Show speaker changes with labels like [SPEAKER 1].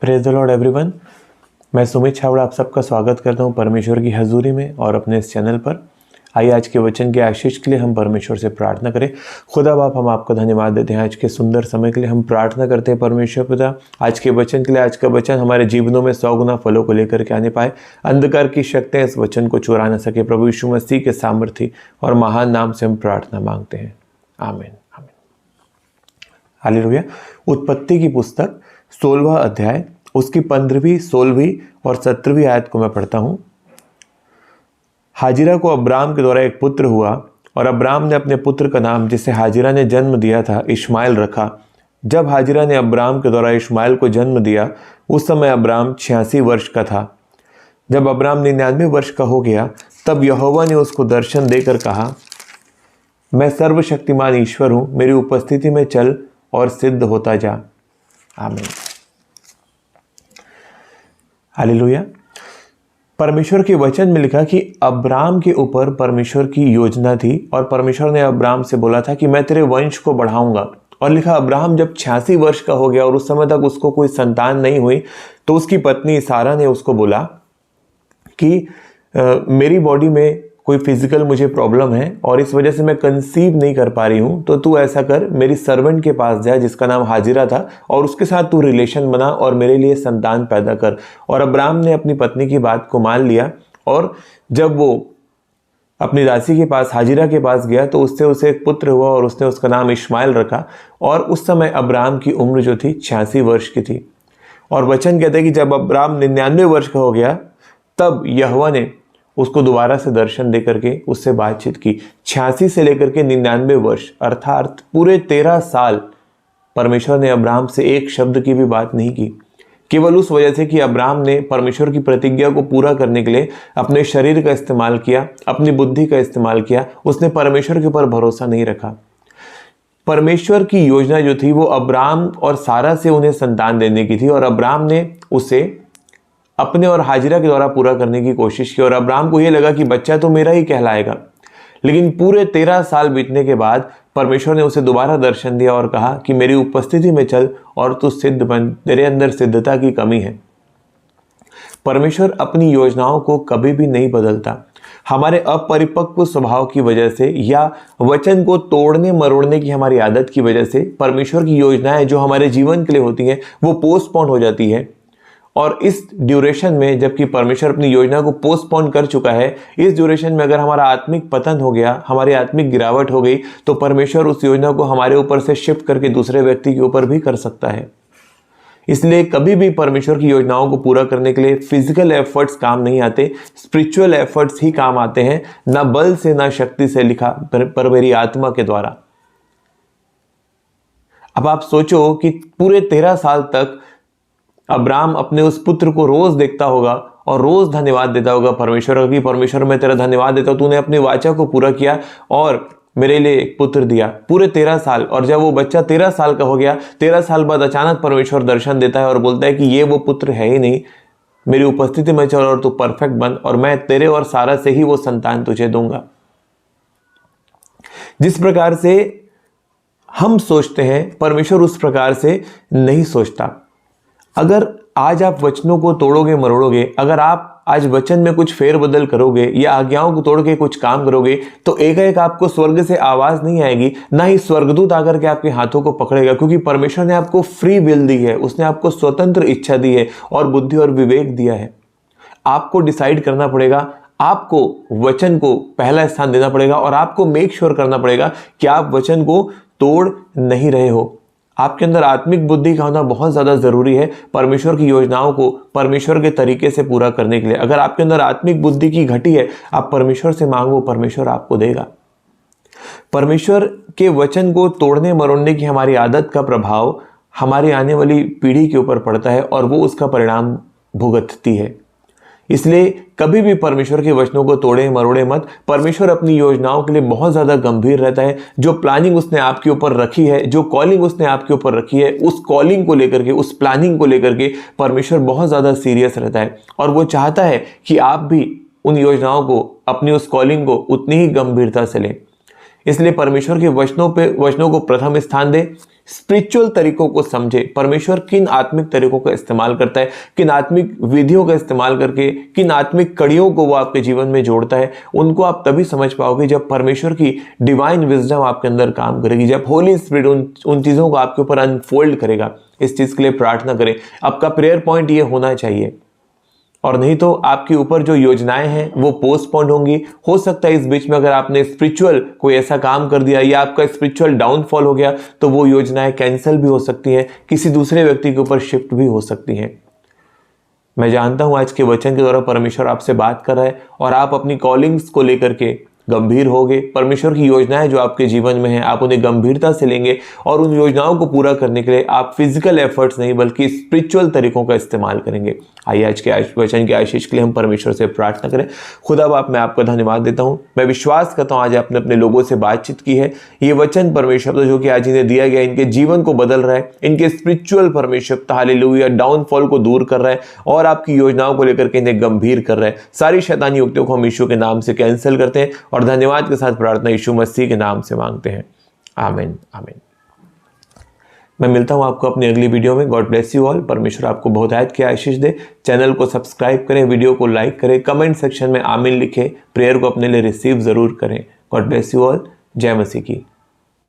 [SPEAKER 1] Praise the Lord everyone. मैं सुमित छावड़ा आप सबका स्वागत करता हूं परमेश्वर की हजूरी में और अपने इस चैनल पर। आइए आज के वचन के आशीष के लिए हम परमेश्वर से प्रार्थना करें। खुदा बाप, हम आपको धन्यवाद देते हैं आज के सुंदर समय के लिए। हम प्रार्थना करते हैं परमेश्वर पिता आज के वचन के लिए। आज का वचन हमारे जीवनों में 100 गुना फलों को लेकर के आने पाए। अंधकार की शक्तियाँ इस वचन को चुरा न सके। प्रभु यीशु मसीह के सामर्थ्य और महान नाम से हम प्रार्थना मांगते हैं, आमीन आमीन। हालेलुया। उत्पत्ति की पुस्तक 16वां अध्याय, उसकी 15वीं, 16वीं और 17वीं आयत को मैं पढ़ता हूं। हाजिरा को अब्राम के द्वारा एक पुत्र हुआ और अब्राम ने अपने पुत्र का नाम, जिसे हाजिरा ने जन्म दिया था, इश्माएल रखा। जब हाजिरा ने अब्राम के द्वारा इश्माएल को जन्म दिया, उस समय अब्राम 86 वर्ष का था। जब अब्राम 99 वर्ष का हो गया, तब यहोवा ने उसको दर्शन देकर कहा, मैं सर्वशक्तिमान ईश्वर हूं, मेरी उपस्थिति में चल और सिद्ध होता जा। आमीन। हालेलुया। परमेश्वर के वचन में लिखा कि अब्राम के ऊपर परमेश्वर की योजना थी और परमेश्वर ने अब्राम से बोला था कि मैं तेरे वंश को बढ़ाऊंगा। और लिखा अब्राहम जब 86 वर्ष का हो गया और उस समय तक उसको कोई संतान नहीं हुई, तो उसकी पत्नी सारा ने उसको बोला कि मेरी बॉडी में कोई फिजिकल मुझे प्रॉब्लम है और इस वजह से मैं कंसीव नहीं कर पा रही हूँ, तो तू ऐसा कर, मेरी सर्वेंट के पास जा जिसका नाम हाजिरा था और उसके साथ तू रिलेशन बना और मेरे लिए संतान पैदा कर। और अब्राम ने अपनी पत्नी की बात को मान लिया और जब वो अपनी दासी के पास, हाजिरा के पास गया, तो उससे उसे एक पुत्र हुआ और उसने उसका नाम इश्माएल रखा। और उस समय अब्राम की उम्र जो थी 86 वर्ष की थी। और वचन कहते हैं कि जब अब्राम 99 वर्ष का हो गया, तब यहोवा ने उसको दोबारा से दर्शन दे करके उससे बातचीत की। 86 से लेकर के 99 वर्ष, अर्थात पूरे 13 साल परमेश्वर ने अब्राहम से एक शब्द की भी बात नहीं की। केवल उस वजह से कि अब्राहम ने परमेश्वर की प्रतिज्ञा को पूरा करने के लिए अपने शरीर का इस्तेमाल किया, अपनी बुद्धि का इस्तेमाल किया। उसने परमेश्वर के ऊपर भरोसा नहीं रखा। परमेश्वर की योजना जो थी वो अब्राहम और सारा से उन्हें संतान देने की थी और अब्राहम ने उसे अपने और हाजिरा के द्वारा पूरा करने की कोशिश की। और अब्राहम को यह लगा कि बच्चा तो मेरा ही कहलाएगा। लेकिन पूरे 13 साल बीतने के बाद परमेश्वर ने उसे दोबारा दर्शन दिया और कहा कि मेरी उपस्थिति में चल और तू सिद्ध बन, तेरे अंदर सिद्धता की कमी है। परमेश्वर अपनी योजनाओं को कभी भी नहीं बदलता। हमारे अपरिपक्व स्वभाव की वजह से या वचन को तोड़ने मरोड़ने की हमारी आदत की वजह से परमेश्वर की योजनाएं जो हमारे जीवन के लिए होती हैं वो पोस्टपोन हो जाती है। और इस ड्यूरेशन में, जबकि परमेश्वर अपनी योजना को पोस्टपोन कर चुका है, इस ड्यूरेशन में अगर हमारा आत्मिक पतन हो गया, हमारी आत्मिक गिरावट हो गई, तो परमेश्वर उस योजना को हमारे ऊपर से शिफ्ट करके दूसरे व्यक्ति के ऊपर भी कर सकता है। इसलिए कभी भी परमेश्वर की योजनाओं को पूरा करने के लिए फिजिकल एफर्ट्स काम नहीं आते, स्पिरिचुअल एफर्ट्स ही काम आते हैं। ना बल से ना शक्ति से, लिखा पर मेरी आत्मा के द्वारा। अब आप सोचो कि पूरे 13 साल तक अब्राहम अपने उस पुत्र को रोज देखता होगा और रोज धन्यवाद देता होगा परमेश्वर का कि परमेश्वर मैं तेरा धन्यवाद देता हूं, तूने अपनी वाचा को पूरा किया और मेरे लिए एक पुत्र दिया। पूरे 13 साल। और जब वो बच्चा 13 साल का हो गया, 13 साल बाद अचानक परमेश्वर दर्शन देता है और बोलता है कि ये वो पुत्र है ही नहीं, मेरी उपस्थिति में चल और तू परफेक्ट बन और मैं तेरे और सारा से ही वो संतान तुझे दूंगा। जिस प्रकार से हम सोचते हैं, परमेश्वर उस प्रकार से नहीं सोचता। अगर आज आप वचनों को तोड़ोगे मरोड़ोगे, अगर आप आज वचन में कुछ फेरबदल करोगे या आज्ञाओं को तोड़ के कुछ काम करोगे, तो एक आपको स्वर्ग से आवाज नहीं आएगी, ना ही स्वर्गदूत आकर के आपके हाथों को पकड़ेगा। क्योंकि परमेश्वर ने आपको फ्री विल दी है, उसने आपको स्वतंत्र इच्छा दी है और बुद्धि और विवेक दिया है। आपको डिसाइड करना पड़ेगा, आपको वचन को पहला स्थान देना पड़ेगा और आपको मेक श्योर करना पड़ेगा कि आप वचन को तोड़ नहीं रहे हो। आपके अंदर आत्मिक बुद्धि का होना बहुत ज़्यादा ज़रूरी है परमेश्वर की योजनाओं को परमेश्वर के तरीके से पूरा करने के लिए। अगर आपके अंदर आत्मिक बुद्धि की घटी है, आप परमेश्वर से मांगो, परमेश्वर आपको देगा। परमेश्वर के वचन को तोड़ने मरोड़ने की हमारी आदत का प्रभाव हमारी आने वाली पीढ़ी के ऊपर पड़ता है और वो उसका परिणाम भुगतती है। इसलिए कभी भी परमेश्वर के वचनों को तोड़े मरोड़े मत। परमेश्वर अपनी योजनाओं के लिए बहुत ज़्यादा गंभीर रहता है। जो प्लानिंग उसने आपके ऊपर रखी है, जो कॉलिंग उसने आपके ऊपर रखी है, उस कॉलिंग को लेकर के, उस प्लानिंग को लेकर के परमेश्वर बहुत ज़्यादा सीरियस रहता है और वो चाहता है कि आप भी उन योजनाओं को, अपनी उस कॉलिंग को उतनी ही गंभीरता से लें। इसलिए परमेश्वर के वचनों को प्रथम स्थान दें, स्पिरिचुअल तरीकों को समझे, परमेश्वर किन आत्मिक तरीकों का इस्तेमाल करता है, किन आत्मिक विधियों का इस्तेमाल करके किन आत्मिक कड़ियों को वो आपके जीवन में जोड़ता है, उनको आप तभी समझ पाओगे जब परमेश्वर की डिवाइन विजडम आपके अंदर काम करेगी, जब होली स्पिरिट उन चीज़ों को आपके ऊपर अनफोल्ड करेगा। इस चीज़ के लिए प्रार्थना करें। आपका प्रेयर पॉइंट ये होना चाहिए, और नहीं तो आपके ऊपर जो योजनाएं हैं वो पोस्टपोन होंगी। हो सकता है इस बीच में अगर आपने स्पिरिचुअल कोई ऐसा काम कर दिया या आपका स्पिरिचुअल डाउनफॉल हो गया तो वो योजनाएं कैंसिल भी हो सकती हैं, किसी दूसरे व्यक्ति के ऊपर शिफ्ट भी हो सकती हैं। मैं जानता हूं आज के वचन के द्वारा परमेश्वर आपसे बात कर रहा है और आप अपनी कॉलिंग्स को लेकर के गंभीर होगे। परमेश्वर की योजनाएं जो आपके जीवन में हैं आप उन्हें गंभीरता से लेंगे और उन योजनाओं को पूरा करने के लिए आप फिजिकल एफर्ट्स नहीं बल्कि स्पिरिचुअल तरीकों का इस्तेमाल करेंगे। आइए आज के वचन की आशीष के लिए हम परमेश्वर से प्रार्थना करें। खुदा बाप, मैं आपका धन्यवाद देता हूं। मैं विश्वास करता हूं आज आपने अपने लोगों से बातचीत की है। ये वचन परमेश्वर जो कि आज इन्हें दिया गया इनके जीवन को बदल रहा है, इनके स्पिरिचुअल परमेश्वर हालेलुया डाउनफॉल को दूर कर रहा है और आपकी योजनाओं को लेकर के इन्हें गंभीर कर रहा है। सारी शैतानी युक्तियों को हम यीशु के नाम से कैंसिल करते हैं और धन्यवाद के साथ प्रार्थना यीशु मसीह के नाम से मांगते हैं। आमीन आमीन। मैं मिलता हूं आपको अपनी अगली वीडियो में। God bless you all. परमेश्वर आपको बहुत आयत की आशीष दे। चैनल को सब्सक्राइब करें, वीडियो को लाइक करें, कमेंट सेक्शन में आमीन लिखें, प्रेयर को अपने लिए रिसीव जरूर करें। God bless you all. जय मसीह की।